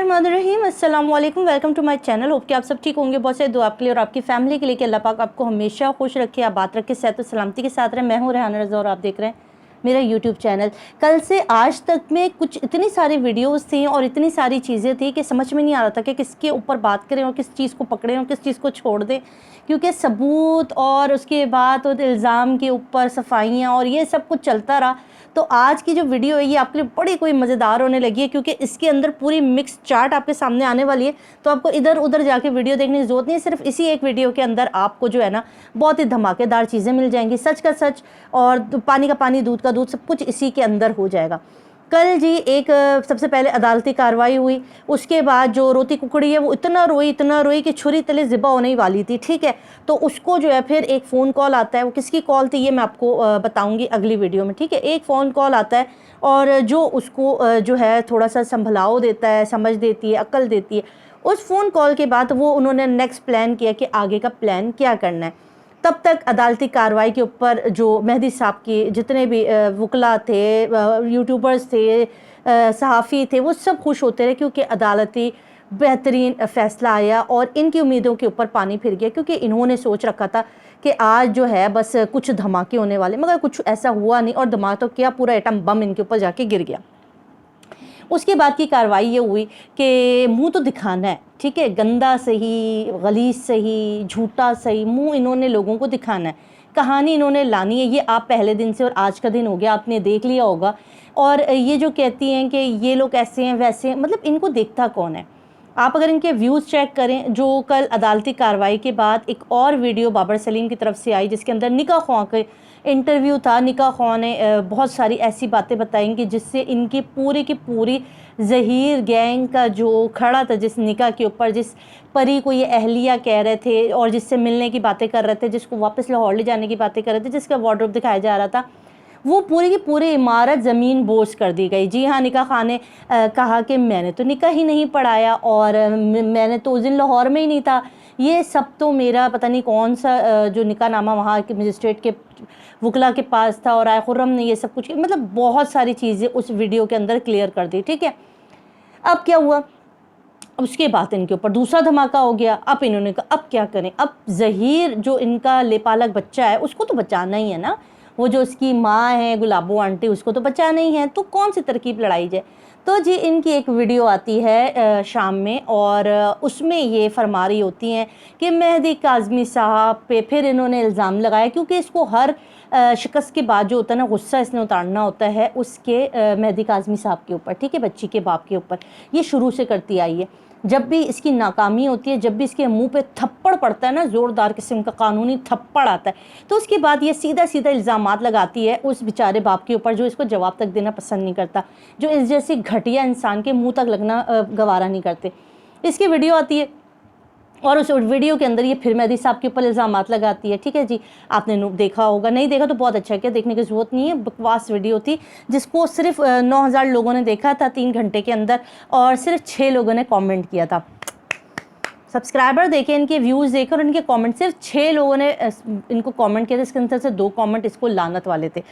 बिस्मिल्लाहिर्रहमानिर्रहीम। अस्सलाम वालेकुम, welcome to my channel. Hope कि आप सब ठीक होंगे। बहुत से दुआ आपके लिए और आपकी फैमिली के लिए कि अल्लाह पाक आपको हमेशा खुश रखे, आबाद रखे, सेहत और सलामती के साथ रहे। मैं हूँ रेहाना रज़ा और आप देख रहे हैं मेरा यूट्यूब चैनल। कल से आज तक में कुछ इतनी सारी वीडियोस थी और इतनी सारी चीज़ें थी कि समझ में नहीं आ रहा था कि किसके ऊपर बात करें और किस चीज़ को पकड़ें और किस चीज़ को छोड़ दें, क्योंकि सबूत और उसके बाद और इल्ज़ाम के ऊपर सफाइयाँ और ये सब कुछ चलता रहा। तो आज की जो वीडियो है ये आपके लिए बड़ी कोई मज़ेदार होने लगी है, क्योंकि इसके अंदर पूरी मिक्स चार्ट आपके सामने आने वाली है। तो आपको इधर उधर जाके वीडियो देखने की ज़रूरत नहीं है, सिर्फ इसी एक वीडियो के अंदर आपको जो है ना बहुत ही धमाकेदार चीज़ें मिल जाएंगी। सच का सच और पानी का पानी, दूध का दूध, सब कुछ इसी के अंदर हो जाएगा। कल जी एक सबसे पहले अदालती कार्रवाई हुई, उसके बाद जो रोती कुकड़ी है वो इतना रोई कि छुरी तले ज़िबा होने ही वाली थी। ठीक है, तो उसको जो है फिर एक फ़ोन कॉल आता है। वो किसकी कॉल थी ये मैं आपको बताऊंगी अगली वीडियो में। ठीक है, एक फ़ोन कॉल आता है और जो उसको जो है थोड़ा सा संभलाव देता है, समझ देती है, अक्ल देती है। उस फ़ोन कॉल के बाद वो उन्होंने नेक्स्ट प्लान किया कि आगे का प्लान क्या करना है। तब तक अदालती कार्रवाई के ऊपर जो मेहदी साहब के जितने भी वकला थे, यूट्यूबर्स थे, सहाफ़ी थे, वो सब खुश होते रहे, क्योंकि अदालती बेहतरीन फ़ैसला आया और इनकी उम्मीदों के ऊपर पानी फिर गया। क्योंकि इन्होंने सोच रखा था कि आज जो है बस कुछ धमाके होने वाले, मगर कुछ ऐसा हुआ नहीं और धमाका तो क्या, पूरा एटम बम इनके ऊपर जाके गिर गया। उसके बाद की कार्रवाई ये हुई कि मुंह तो दिखाना है। ठीक है, गंदा सही, गलीज़ सही, झूठा सही, मुंह इन्होंने लोगों को दिखाना है। कहानी इन्होंने लानी है। ये आप पहले दिन से और आज का दिन हो गया, आपने देख लिया होगा। और ये जो कहती हैं कि ये लोग ऐसे हैं वैसे हैं, मतलब इनको देखता कौन है? आप अगर इनके व्यूज़ चेक करें, जो कल अदालती कार्रवाई के बाद एक और वीडियो बाबर सलीम की तरफ से आई, जिसके अंदर निकाह ख्वाह के इंटरव्यू था। निकाह ख्वाह ने बहुत सारी ऐसी बातें बताएंगी जिससे इनकी पूरी की पूरी ज़हीर गैंग का जो खड़ा था जिस निकाह के ऊपर, जिस परी को ये अहलिया कह रहे थे और जिससे मिलने की बातें कर रहे थे, जिसको वापस लाहौर ले जाने की बातें कर रहे थे, जिसका वार्डरोब दिखाया जा रहा था, वो पूरी की पूरी इमारत ज़मीन बोझ कर दी गई। जी हाँ, निकाह खां ने कहा कि मैंने तो निकाह ही नहीं पढ़ाया और मैंने तो उस दिन लाहौर में ही नहीं था। ये सब तो मेरा पता नहीं कौन सा जो निकाह नामा वहाँ के मजिस्ट्रेट के वकला के पास था और आय खुर्रम ने ये सब कुछ, मतलब बहुत सारी चीज़ें उस वीडियो के अंदर क्लियर कर दी। ठीक है, अब क्या हुआ? उसके बाद इनके ऊपर दूसरा धमाका हो गया। अब इन्होंने कहा अब क्या करें? अब ज़हीर जो इनका लेपालक बच्चा है उसको तो बचाना ही है ना, वो जो उसकी माँ है गुलाबो आंटी, उसको तो बचाना ही है। तो कौन सी तरकीब लड़ाई जाए? तो जी इनकी एक वीडियो आती है शाम में और उसमें ये फरमा रही होती हैं कि मेहदी काज़मी साहब पे फिर इन्होंने इल्ज़ाम लगाया, क्योंकि इसको हर शिकस्त के बाद जो होता है ना, गुस्सा इसने उतारना होता है उसके मेहदी काज़मी साहब के ऊपर। ठीक है, बच्ची के बाप के ऊपर। ये शुरू से करती आई है। जब भी इसकी नाकामी होती है, जब भी इसके मुंह पे थप्पड़ पड़ता है ना, ज़ोरदार किस्म का कानूनी थप्पड़ आता है, तो उसके बाद ये सीधा सीधा इल्ज़ामात लगाती है उस बेचारे बाप के ऊपर जो इसको जवाब तक देना पसंद नहीं करता, जो इस जैसे घटिया इंसान के मुंह तक लगना गवारा नहीं करते। इसकी वीडियो आती है और उस वीडियो के अंदर ये फिर मेहदी साहब के ऊपर इल्ज़ामात लगाती है। ठीक है जी, आपने देखा होगा, नहीं देखा तो बहुत अच्छा है, क्या देखने की ज़रूरत नहीं है। बकवास वीडियो थी जिसको सिर्फ 9000 लोगों ने देखा था 3 घंटे के अंदर और सिर्फ 6 लोगों ने कमेंट किया था। सब्सक्राइबर देखे, इनके व्यूज़ देखे और इनके कमेंट, सिर्फ 6 लोगों ने इनको कमेंट किया था। इसके अंदर से 2 कमेंट इसको लानत वाले थे।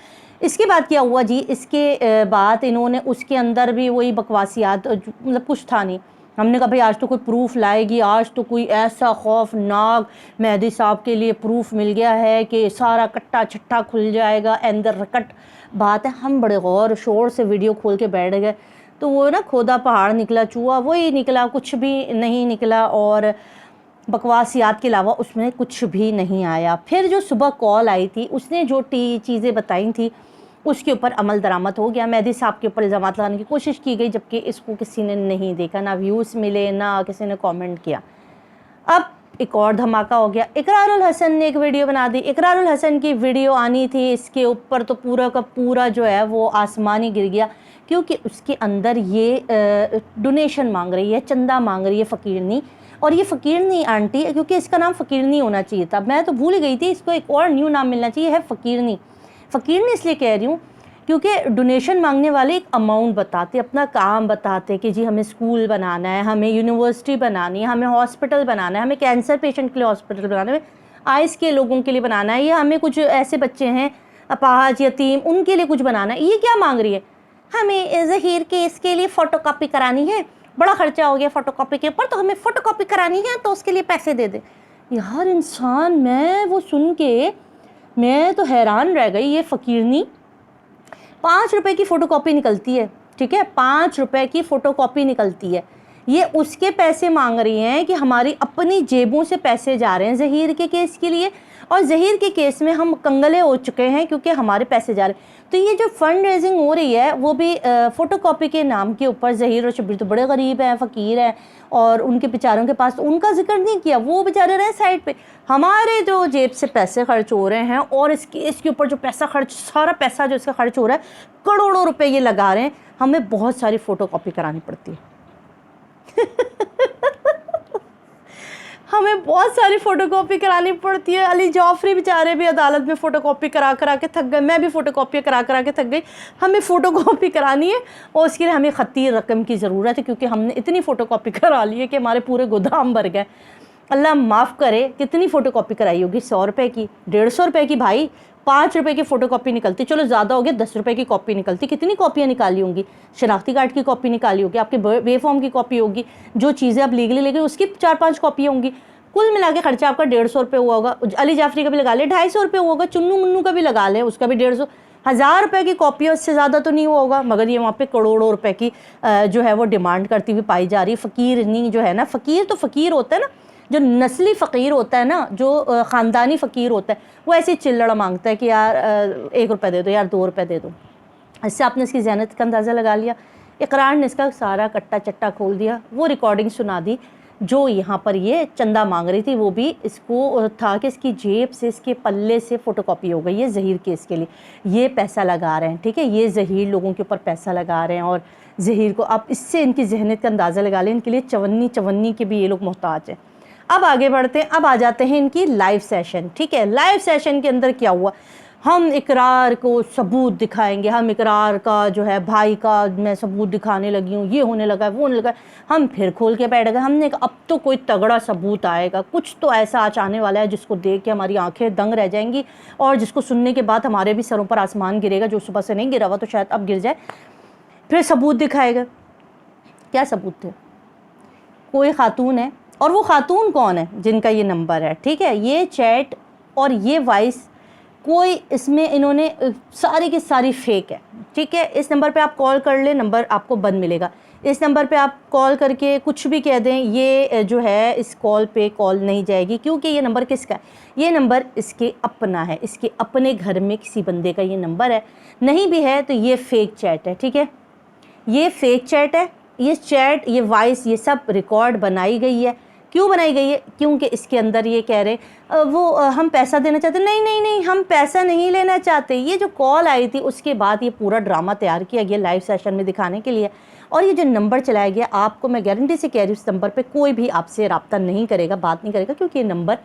इसके बाद क्या हुआ जी? इसके बाद इन्होंने उसके अंदर भी वही बकवासियात, मतलब कुछ था नहीं। हमने कहा भाई आज तो कोई प्रूफ लाएगी, आज तो कोई ऐसा खौफनाक मेहदी साहब के लिए प्रूफ मिल गया है कि सारा कट्टा छट्टा खुल जाएगा, अंदर रकट बात है। हम बड़े गौर शोर से वीडियो खोल के बैठ गए, तो वो ना खोदा पहाड़ निकला चूहा वही निकला, कुछ भी नहीं निकला और बकवासियात के अलावा उसमें कुछ भी नहीं आया। फिर जो सुबह कॉल आई थी उसने जो चीज़ें बताई थी उसके ऊपर अमल दरामद हो गया। मेहदी साहब के ऊपर इल्ज़ाम लगाने की कोशिश की गई, जबकि इसको किसी ने नहीं देखा, ना व्यूज़ मिले, ना किसी ने कमेंट किया। अब एक और धमाका हो गया। इकरारुल हसन ने एक वीडियो बना दी। इकरारुल हसन की वीडियो आनी थी, इसके ऊपर तो पूरा का पूरा जो है वो आसमान ही गिर गया, क्योंकि उसके अंदर ये डोनेशन मांग रही है, चंदा मांग रही है फ़कीरनी। और ये फ़कीरनी आंटी, क्योंकि इसका नाम फ़कीरनी होना चाहिए था, मैं तो भूल गई थी, इसको एक और न्यू नाम मिलना चाहिए, है फ़कीरनी। फ़कीरनी इसलिए कह रही हूँ क्योंकि डोनेशन मांगने वाले एक अमाउंट बताते, अपना काम बताते कि जी हमें स्कूल बनाना है, हमें यूनिवर्सिटी बनानी है, हमें हॉस्पिटल बनाना है, हमें कैंसर पेशेंट के लिए हॉस्पिटल बनाना है, आइस के लोगों के लिए बनाना है, या हमें कुछ ऐसे बच्चे हैं अपाहज यतीम उनके लिए कुछ बनाना है। ये क्या मांग रही है? हमें ज़हीर केस के लिए फ़ोटोकॉपी करानी है बड़ा खर्चा हो गया फ़ोटोकॉपी के ऊपर, तो हमें फ़ोटोकॉपी करानी है तो उसके लिए पैसे दे दे। यार इंसान, मैं वो सुन के मैं तो हैरान रह गई। ये फ़कीरनी 5 रुपए की फ़ोटोकॉपी निकलती है, ठीक है, 5 रुपए की फ़ोटोकॉपी निकलती है। ये उसके पैसे मांग रही हैं कि हमारी अपनी जेबों से पैसे जा रहे हैं ज़हीर के केस के लिए, और ज़हीर के केस में हम कंगले हो चुके हैं क्योंकि हमारे पैसे जा रहे हैं। तो ये जो फ़ंड रेजिंग हो रही है वो भी फ़ोटोकॉपी के नाम के ऊपर। ज़हीर और शब्बीर तो बड़े गरीब हैं, फ़कीर हैं, और उनके बेचारों के पास, उनका जिक्र नहीं किया, वो बेचारे रहे साइड पे। हमारे जो जेब से पैसे खर्च हो रहे हैं और इस केस के ऊपर जो पैसा खर्च, सारा पैसा जो इसका खर्च हो रहा है, करोड़ों रुपए ये लगा रहे हैं, हमें बहुत सारी फ़ोटोकॉपी करानी पड़ती है। हमें बहुत सारी फ़ोटोकॉपी करानी पड़ती है। अली जाफरी बेचारे भी अदालत में फ़ोटोकॉपी करा करा के थक गए, मैं भी फ़ोटोकॉपी करा करा के थक गई। हमें फ़ोटोकॉपी करानी है और उसके लिए हमें खती रकम की ज़रूरत है, क्योंकि हमने इतनी फ़ोटोकॉपी करा ली है कि हमारे पूरे गोदाम भर गए। अल्लाह माफ़ करे, कितनी फ़ोटोकॉपी कराई होगी? 100 रुपये की, 150 रुपये की भाई, 5 रुपये की फ़ोटोकॉपी निकलती, चलो ज़्यादा हो गया, 10 रुपये की कॉपी निकलती। कितनी कॉपियाँ निकाली होंगी? शनाख्ती कार्ड की कॉपी निकाली होगी, आपके बे फॉर्म की कॉपी होगी, जो चीज़ें आप लीगली लेके उसकी 4-5 कॉपियाँ होंगी। कुल मिला के खर्चा आपका 150 रुपये हुआ होगा। अली जाफरी का भी लगा ले 250 रुपये हुआ होगा, चुन्नू मुन्नू का भी लगा ले, उसका भी 150, 1000 रुपये की कॉपी है, उससे ज़्यादा तो नहीं हुआ होगा। मगर ये वहाँ पे करोड़ों रुपए की जो है वो डिमांड करती हुई पाई जा रही है। फ़कीर नहीं जो है ना, फ़कीर तो फ़कीर होता है ना, जो नस्ली फ़कीर होता है ना, जो ख़ानदानी फ़कीर होता है, वो ऐसे चिल्लड़ मांगता है कि यार 1 रुपये दे दो, यार 2 रुपये दे दो। इससे आपने इसकी ज़हनत का अंदाज़ा लगा लिया। इकरार ने इसका सारा कट्टा चट्टा खोल दिया, वो रिकॉर्डिंग सुना दी जो यहाँ पर ये चंदा मांग रही थी। वो भी इसको था कि इसकी जेब से, इसके पल्ले से फ़ोटोकॉपी हो गई है ज़हीर केस के लिए। ये पैसा लगा रहे हैं, ठीक है, ये ज़हीर लोगों के ऊपर पैसा लगा रहे हैं, और ज़हीर को आप इससे इनकी ज़हनियत का अंदाज़ा लगा लें। इनके लिए चवन्नी के भी ये लोग मोहताज हैं। अब आगे बढ़ते हैं, अब आ जाते हैं इनकी लाइव सेशन, ठीक है। लाइव सेशन के अंदर क्या हुआ? हम इकरार को सबूत दिखाएंगे, हम इकरार का जो है भाई का मैं सबूत दिखाने लगी हूँ, ये होने लगा है, वो होने लगा है। हम फिर खोल के बैठ गए। हमने कहा अब तो कोई तगड़ा सबूत आएगा, कुछ तो ऐसा आज आने वाला है जिसको देख के हमारी आंखें दंग रह जाएंगी, और जिसको सुनने के बाद हमारे भी सरों पर आसमान गिरेगा, जो सुबह से नहीं गिरा हुआ तो शायद अब गिर जाए। फिर सबूत दिखाएगा। क्या सबूत थे? कोई खातून है, और वो खातून कौन है? जिनका ये नंबर है, ठीक है, ये चैट और ये वॉइस, कोई इसमें इन्होंने सारी की सारी फेक है, ठीक है। इस नंबर पे आप कॉल कर ले, नंबर आपको बंद मिलेगा। इस नंबर पे आप कॉल करके कुछ भी कह दें, ये जो है इस कॉल पे कॉल नहीं जाएगी, क्योंकि ये नंबर किसका है? ये नंबर इसके अपना है, इसके अपने घर में किसी बंदे का ये नंबर है। नहीं भी है तो ये फेक चैट है, ठीक है, ये फेक चैट है। ये चैट, ये वॉइस, ये सब रिकॉर्ड बनाई गई है। क्यों बनाई गई है? क्योंकि इसके अंदर ये कह रहे हम पैसा देना चाहते। नहीं नहीं नहीं, हम पैसा नहीं लेना चाहते। ये जो कॉल आई थी उसके बाद ये पूरा ड्रामा तैयार किया गया लाइव सेशन में दिखाने के लिए, और ये जो नंबर चलाया गया, आपको मैं गारंटी से कह रही हूँ इस नंबर पे कोई भी आपसे रब्ता नहीं करेगा, बात नहीं करेगा, क्योंकि ये नंबर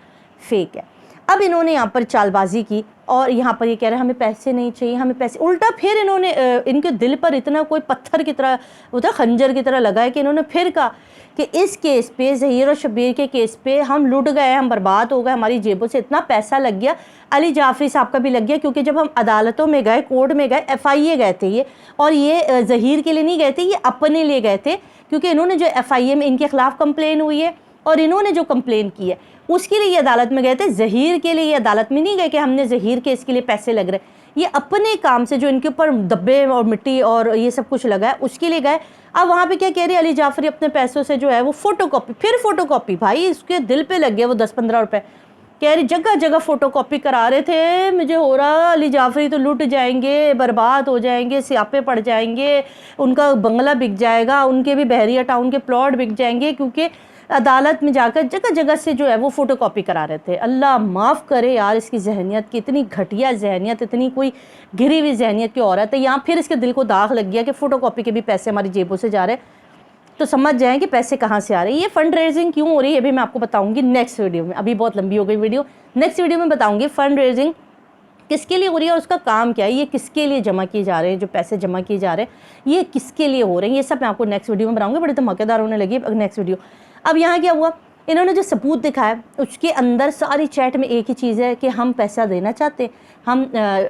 फेक है। अब इन्होंने यहाँ पर चालबाजी की और यहाँ पर ये कह रहे हैं हमें पैसे नहीं चाहिए, हमें पैसे। उल्टा फिर इन्होंने इनके दिल पर इतना कोई पत्थर की तरह, उधर खंजर की तरह लगा है कि इन्होंने फिर कहा कि इस केस पे, ज़हीर और शब्बीर के केस पे हम लुट गए, हम बर्बाद हो गए, हमारी जेबों से इतना पैसा लग गया। अली जाफरी साहब का भी लग गया, क्योंकि जब हम अदालतों में गए, कोर्ट में गए, FIA गए थे ये, और ये ज़हीर के लिए नहीं गए थे, ये अपने लिए गए थे, क्योंकि इन्होंने जो FIA में इनके खिलाफ कंप्लेन हुई है और इन्होंने जो कंप्लेन की है उसके लिए ये अदालत में गए थे। ज़हीर के लिए ये अदालत में नहीं गए कि हमने ज़हीर के इसके लिए पैसे लग रहे, ये अपने काम से जो इनके ऊपर दब्बे और मिट्टी और ये सब कुछ लगा है उसके लिए गए। अब वहाँ पे क्या कह रही है अली जाफरी अपने पैसों से जो है वो फ़ोटोकॉपी, फिर फ़ोटोकॉपी, भाई इसके दिल पे लग गया वो 10-15 रुपये। कह रही जगह जगह फ़ोटोकॉपी करा रहे थे, मुझे हो रहा अली जाफरी तो लुट जाएंगे, बर्बाद हो जाएंगे, स्यापे पड़ जाएंगे, उनका बंगला बिक जाएगा, उनके भी बहरिया टाउन के प्लॉट बिक जाएंगे, क्योंकि अदालत में जाकर जगह जगह से जो है वो फ़ोटोकॉपी करा रहे थे। अल्लाह माफ़ करे यार इसकी जहनियत की, इतनी घटिया जहनियत, इतनी कोई गिरी हुई जहनियत की औरत है। यहाँ फिर इसके दिल को दाग लग गया कि फ़ोटोकॉपी के भी पैसे हमारी जेबों से जा रहे हैं, तो समझ जाएं कि पैसे कहाँ से आ रहे हैं। ये फ़ंड रेजिंग क्यों हो रही है, ये भी मैं आपको बताऊँगी नेक्स्ट वीडियो में। अभी बहुत लंबी हो गई वीडियो, नेक्स्ट वीडियो में बताऊँगी फ़ंड रेजिंग किसके लिए हो रही है और उसका काम क्या है, ये किसके लिए जमा किए जा रहे हैं, जो पैसे जमा किए जा रहे हैं ये किसके लिए हो रहे हैं, ये सब मैं आपको नेक्स्ट वीडियो में बताऊँगी। बड़ी धमाकेदार होने लगी नेक्स्ट वीडियो। अब यहाँ क्या हुआ, इन्होंने जो सबूत दिखाया उसके अंदर सारी चैट में एक ही चीज़ है कि हम पैसा देना चाहते हैं, हम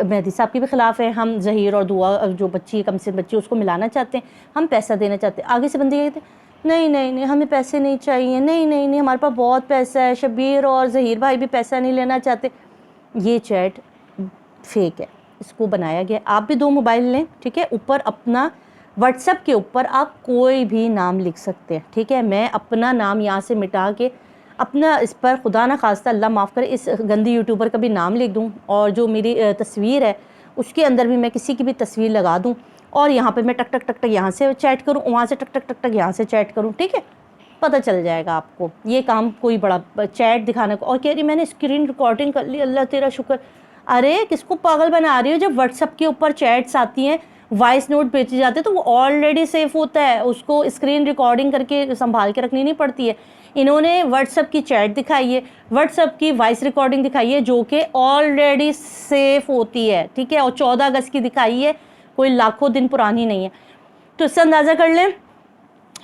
मेहदी साहब के भी ख़िलाफ़ हैं, हम ज़हीर और दुआ जो बच्ची कम से बच्ची उसको मिलाना चाहते हैं, हम पैसा देना चाहते हैं। आगे से बंदे कहते नहीं नहीं नहीं, हमें पैसे नहीं चाहिए, नहीं नहीं नहीं, हमारे पास बहुत पैसा है, शबीर और ज़हीर भाई भी पैसा नहीं लेना चाहते। ये चैट फेक है, इसको बनाया गया। आप भी 2 मोबाइल लें, ठीक है, ऊपर अपना व्हाट्सएप के ऊपर आप कोई भी नाम लिख सकते हैं, ठीक है। मैं अपना नाम यहाँ से मिटा के अपना इस पर खुदा ना खास्ता अल्लाह माफ़ करे इस गंदी यूट्यूबर का भी नाम लिख दूँ, और जो मेरी तस्वीर है उसके अंदर भी मैं किसी की भी तस्वीर लगा दूँ, और यहाँ पे मैं टक टक टक टक यहाँ से चैट करूँ, वहाँ से टक टक टक टक यहाँ से चैट करूँ, ठीक है। पता चल जाएगा आपको ये काम कोई बड़ा चैट दिखाने को। और कह रही मैंने स्क्रीन रिकॉर्डिंग कर ली, अल्लाह तेरा शुक्र। अरे किसको पागल बना रही हो? जब व्हाट्सएप के ऊपर चैट्स आती हैं, वॉइस नोट भेजे जाते हैं, तो वो ऑलरेडी सेफ होता है, उसको स्क्रीन रिकॉर्डिंग करके संभाल के रखनी नहीं पड़ती है। इन्होंने व्हाट्सएप की चैट दिखाई है, व्हाट्सएप की वॉइस रिकॉर्डिंग दिखाई है, जो कि ऑलरेडी सेफ होती है, ठीक है, और 14 अगस्त की दिखाई है, कोई लाखों दिन पुरानी नहीं है। तो इससे अंदाज़ा कर लें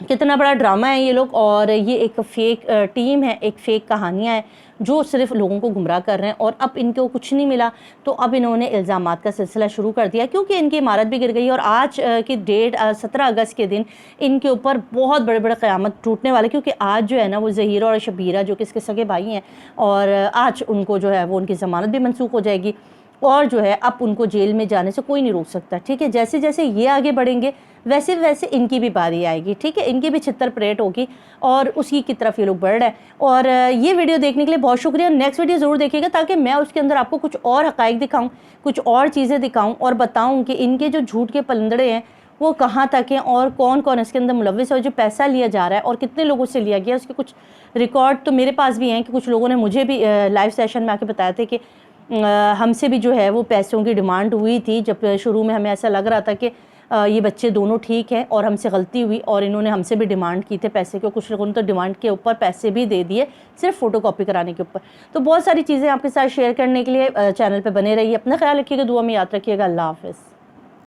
कितना बड़ा ड्रामा है ये लोग, और ये एक फ़ेक टीम है, एक फ़ेक कहानियाँ हैं जो सिर्फ लोगों को गुमराह कर रहे हैं। और अब इनको कुछ नहीं मिला तो अब इन्होंने इल्ज़ामात का सिलसिला शुरू कर दिया, क्योंकि इनकी इमारत भी गिर गई। और आज की डेट 17 अगस्त के दिन इनके ऊपर बहुत बड़े बड़े क़यामत टूटने वाले, क्योंकि आज जो है ना वो ज़हीरा और शबीरा जो कि इसके सगे भाई हैं, और आज उनको जो है वो उनकी ज़मानत भी मनसूख हो जाएगी, और जो है अब उनको जेल में जाने से कोई नहीं रोक सकता, ठीक है। जैसे जैसे ये आगे बढ़ेंगे वैसे वैसे इनकी भी बारी आएगी, ठीक है, इनकी भी छितर परेड होगी, और उसी की तरफ ये लोग बढ़ रहे हैं। और ये वीडियो देखने के लिए बहुत शुक्रिया। नेक्स्ट वीडियो ज़रूर देखिएगा, ताकि मैं उसके अंदर आपको कुछ और हक़ाइक़ दिखाऊँ, कुछ और चीज़ें दिखाऊँ, और बताऊँ कि इनके जो झूठ के पलंदड़े हैं वो कहाँ तक हैं, और कौन कौन इसके अंदर मुलव्विस है, जो पैसा लिया जा रहा है और कितने लोगों से लिया गया। उसके कुछ रिकॉर्ड तो मेरे पास भी हैं कि कुछ लोगों ने मुझे भी लाइव सेशन में आके बताए थे कि हमसे भी जो है वो पैसों की डिमांड हुई थी। जब शुरू में हमें ऐसा लग रहा था कि ये बच्चे दोनों ठीक हैं और हमसे गलती हुई, और इन्होंने हमसे भी डिमांड की थे पैसे के। कुछ लोगों ने तो डिमांड के ऊपर पैसे भी दे दिए, सिर्फ फ़ोटोकॉपी कराने के ऊपर। तो बहुत सारी चीज़ें आपके साथ शेयर करने के लिए चैनल पे बने रहिए। अपना ख्याल रखिएगा, दुआ में याद रखिएगा। अल्लाह हाफ़िज़।